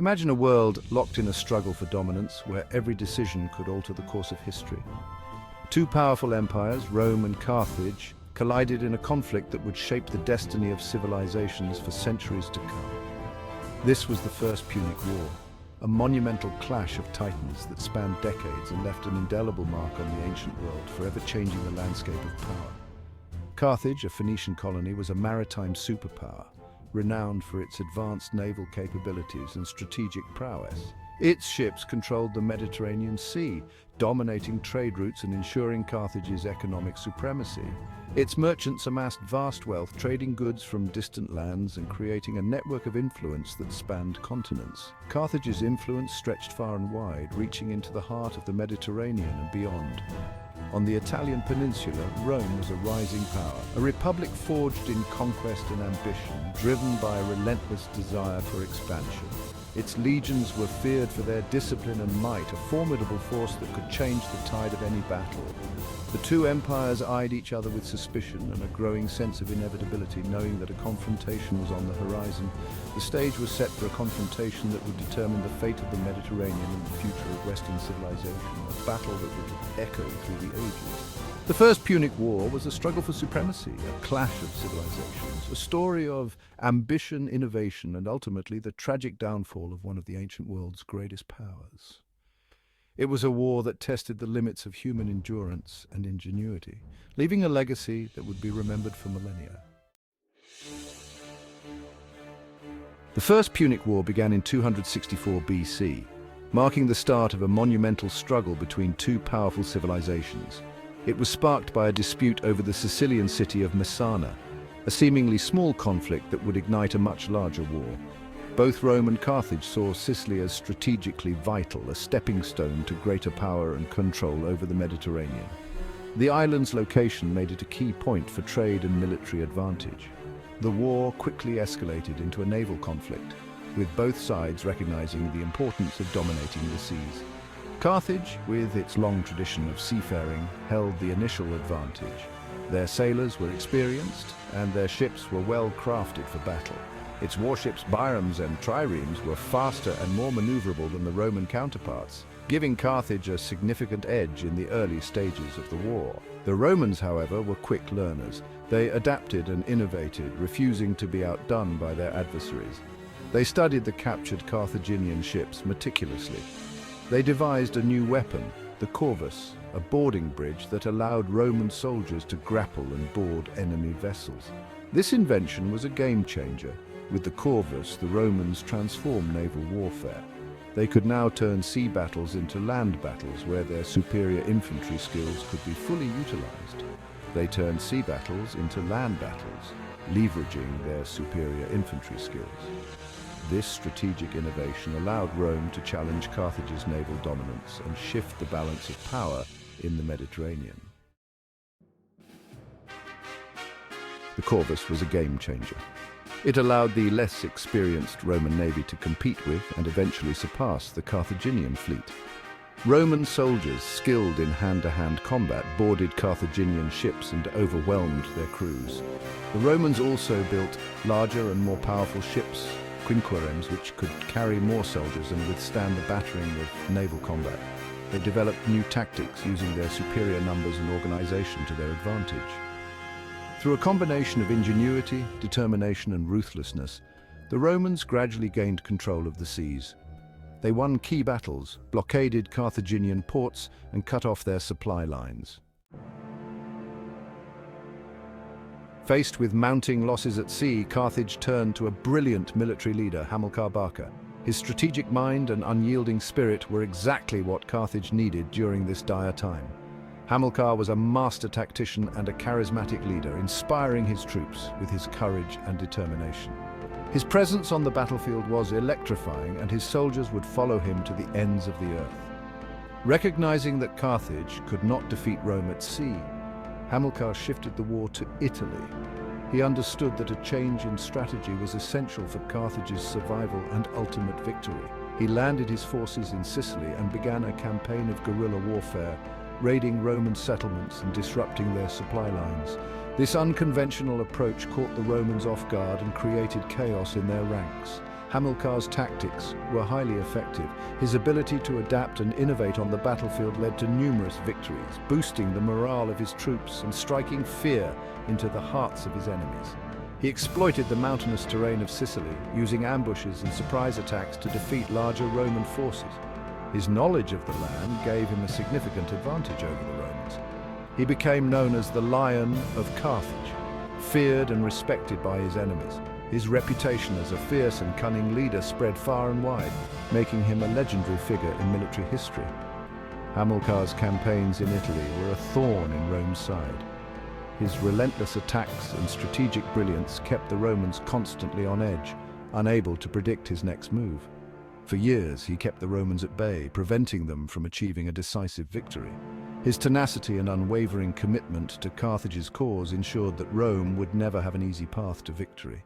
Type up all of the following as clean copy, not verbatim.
Imagine a world locked in a struggle for dominance where every decision could alter the course of history. Two powerful empires, Rome and Carthage, collided in a conflict that would shape the destiny of civilizations for centuries to come. This was the First Punic War, a monumental clash of titans that spanned decades and left an indelible mark on the ancient world, forever changing the landscape of power. Carthage, a Phoenician colony, was a maritime superpower, renowned for its advanced naval capabilities and strategic prowess. Its ships controlled the Mediterranean Sea, dominating trade routes and ensuring Carthage's economic supremacy. Its merchants amassed vast wealth, trading goods from distant lands and creating a network of influence that spanned continents. Carthage's influence stretched far and wide, reaching into the heart of the Mediterranean and beyond. On the Italian peninsula, Rome was a rising power, a republic forged in conquest and ambition, driven by a relentless desire for expansion. Its legions were feared for their discipline and might, a formidable force that could change the tide of any battle. The two empires eyed each other with suspicion and a growing sense of inevitability, knowing that a confrontation was on the horizon. The stage was set for a confrontation that would determine the fate of the Mediterranean and the future of Western civilization, a battle that would echo through the ages. The First Punic War was a struggle for supremacy, a clash of civilizations, a story of ambition, innovation, and ultimately the tragic downfall of one of the ancient world's greatest powers. It was a war that tested the limits of human endurance and ingenuity, leaving a legacy that would be remembered for millennia. The First Punic War began in 264 BC, marking the start of a monumental struggle between two powerful civilizations. It was sparked by a dispute over the Sicilian city of Messana, a seemingly small conflict that would ignite a much larger war. Both Rome and Carthage saw Sicily as strategically vital, a stepping stone to greater power and control over the Mediterranean. The island's location made it a key point for trade and military advantage. The war quickly escalated into a naval conflict, with both sides recognizing the importance of dominating the seas. Carthage, with its long tradition of seafaring, held the initial advantage. Their sailors were experienced, and their ships were well crafted for battle. Its warships, biremes and triremes, were faster and more maneuverable than the Roman counterparts, giving Carthage a significant edge in the early stages of the war. The Romans, however, were quick learners. They adapted and innovated, refusing to be outdone by their adversaries. They studied the captured Carthaginian ships meticulously. They devised a new weapon, the Corvus, a boarding bridge that allowed Roman soldiers to grapple and board enemy vessels. This invention was a game changer. With the Corvus, the Romans transformed naval warfare. They could now turn sea battles into land battles where their superior infantry skills could be fully utilized. They turned sea battles into land battles, leveraging their superior infantry skills. This strategic innovation allowed Rome to challenge Carthage's naval dominance and shift the balance of power in the Mediterranean. The Corvus was a game changer. It allowed the less experienced Roman navy to compete with and eventually surpass the Carthaginian fleet. Roman soldiers skilled in hand-to-hand combat boarded Carthaginian ships and overwhelmed their crews. The Romans also built larger and more powerful ships, quinqueremes, which could carry more soldiers and withstand the battering of naval combat. They developed new tactics using their superior numbers and organization to their advantage. Through a combination of ingenuity, determination, and ruthlessness, the Romans gradually gained control of the seas. They won key battles, blockaded Carthaginian ports, and cut off their supply lines. Faced with mounting losses at sea, Carthage turned to a brilliant military leader, Hamilcar. His strategic mind and unyielding spirit were exactly what Carthage needed during this dire time. Hamilcar was a master tactician and a charismatic leader, inspiring his troops with his courage and determination. His presence on the battlefield was electrifying, and his soldiers would follow him to the ends of the earth. Recognizing that Carthage could not defeat Rome at sea, Hamilcar shifted the war to Italy. He understood that a change in strategy was essential for Carthage's survival and ultimate victory. He landed his forces in Sicily and began a campaign of guerrilla warfare, raiding Roman settlements and disrupting their supply lines. This unconventional approach caught the Romans off guard and created chaos in their ranks. Hamilcar's tactics were highly effective. His ability to adapt and innovate on the battlefield led to numerous victories, boosting the morale of his troops and striking fear into the hearts of his enemies. He exploited the mountainous terrain of Sicily, using ambushes and surprise attacks to defeat larger Roman forces. His knowledge of the land gave him a significant advantage over the Romans. He became known as the Lion of Carthage, feared and respected by his enemies. His reputation as a fierce and cunning leader spread far and wide, making him a legendary figure in military history. Hamilcar's campaigns in Italy were a thorn in Rome's side. His relentless attacks and strategic brilliance kept the Romans constantly on edge, unable to predict his next move. For years, he kept the Romans at bay, preventing them from achieving a decisive victory. His tenacity and unwavering commitment to Carthage's cause ensured that Rome would never have an easy path to victory.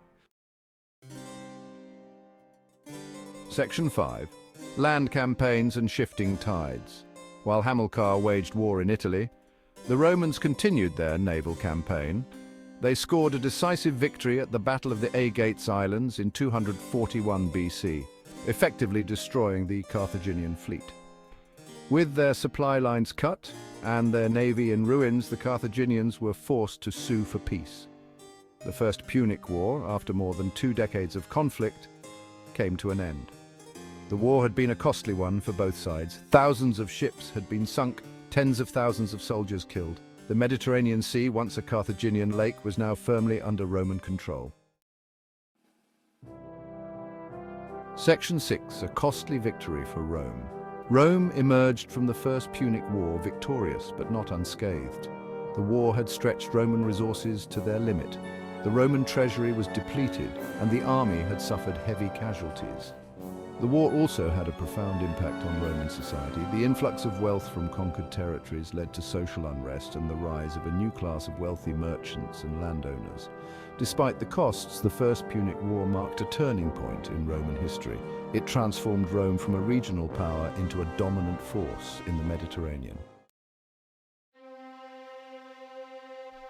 Section 5. Land campaigns and shifting tides. While Hamilcar waged war in Italy, the Romans continued their naval campaign. They scored a decisive victory at the Battle of the Agates Islands in 241 BC, effectively destroying the Carthaginian fleet. With their supply lines cut and their navy in ruins, the Carthaginians were forced to sue for peace. The First Punic War, after more than 2 decades of conflict, came to an end. The war had been a costly one for both sides. Thousands of ships had been sunk, tens of thousands of soldiers killed. The Mediterranean Sea, once a Carthaginian lake, was now firmly under Roman control. Section 6. A costly victory for Rome. Rome emerged from the First Punic War victorious but not unscathed. The war had stretched Roman resources to their limit. The Roman treasury was depleted and the army had suffered heavy casualties. The war also had a profound impact on Roman society. The influx of wealth from conquered territories led to social unrest and the rise of a new class of wealthy merchants and landowners. Despite the costs, the First Punic War marked a turning point in Roman history. It transformed Rome from a regional power into a dominant force in the Mediterranean.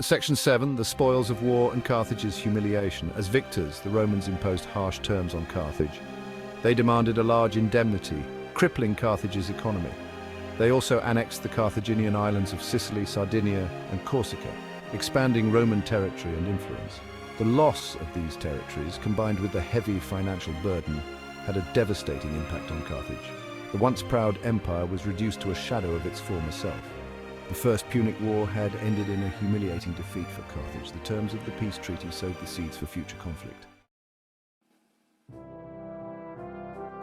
Section 7. The spoils of war and Carthage's humiliation. As victors, the Romans imposed harsh terms on Carthage. They demanded a large indemnity, crippling Carthage's economy. They also annexed the Carthaginian islands of Sicily, Sardinia, and Corsica, expanding Roman territory and influence. The loss of these territories, combined with the heavy financial burden, had a devastating impact on Carthage. The once proud empire was reduced to a shadow of its former self. The First Punic War had ended in a humiliating defeat for Carthage. The terms of the peace treaty sowed the seeds for future conflict.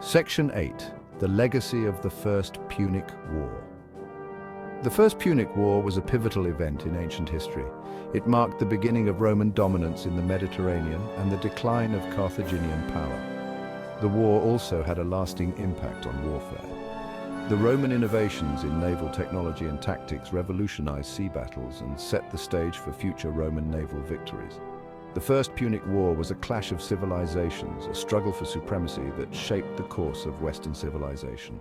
Section 8. The legacy of the First Punic War. The First Punic War was a pivotal event in ancient history. It marked the beginning of Roman dominance in the Mediterranean and the decline of Carthaginian power. The war also had a lasting impact on warfare. The Roman innovations in naval technology and tactics revolutionized sea battles and set the stage for future Roman naval victories. The First Punic War was a clash of civilizations, a struggle for supremacy that shaped the course of Western civilization.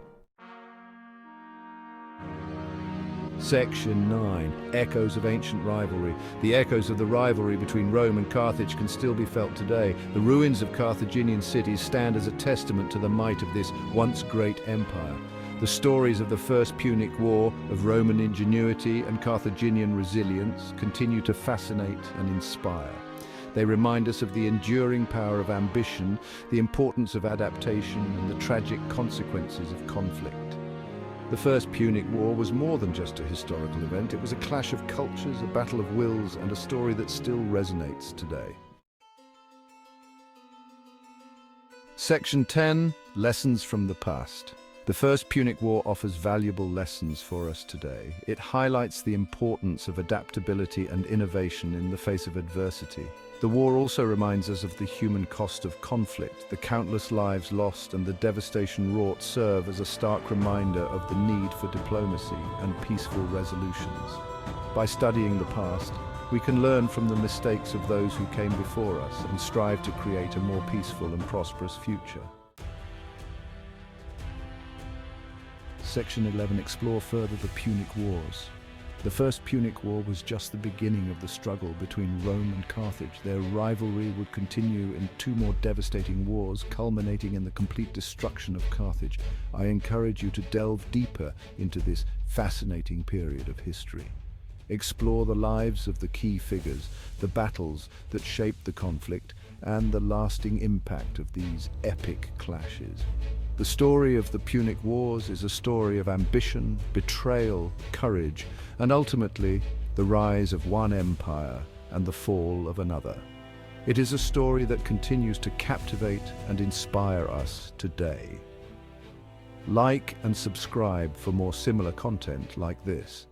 Section 9. Echoes of ancient rivalry. The echoes of the rivalry between Rome and Carthage can still be felt today. The ruins of Carthaginian cities stand as a testament to the might of this once great empire. The stories of the First Punic War, of Roman ingenuity and Carthaginian resilience continue to fascinate and inspire. They remind us of the enduring power of ambition, the importance of adaptation, and the tragic consequences of conflict. The First Punic War was more than just a historical event. It was a clash of cultures, a battle of wills, and a story that still resonates today. Section 10. Lessons from the past. The First Punic War offers valuable lessons for us today. It highlights the importance of adaptability and innovation in the face of adversity. The war also reminds us of the human cost of conflict. The countless lives lost and the devastation wrought serve as a stark reminder of the need for diplomacy and peaceful resolutions. By studying the past, we can learn from the mistakes of those who came before us and strive to create a more peaceful and prosperous future. Section 11. Explore further the Punic Wars. The First Punic War was just the beginning of the struggle between Rome and Carthage. Their rivalry would continue in two more devastating wars, culminating in the complete destruction of Carthage. I encourage you to delve deeper into this fascinating period of history. Explore the lives of the key figures, the battles that shaped the conflict, and the lasting impact of these epic clashes. The story of the Punic Wars is a story of ambition, betrayal, courage, and ultimately the rise of one empire and the fall of another. It is a story that continues to captivate and inspire us today. Like and subscribe for more similar content like this.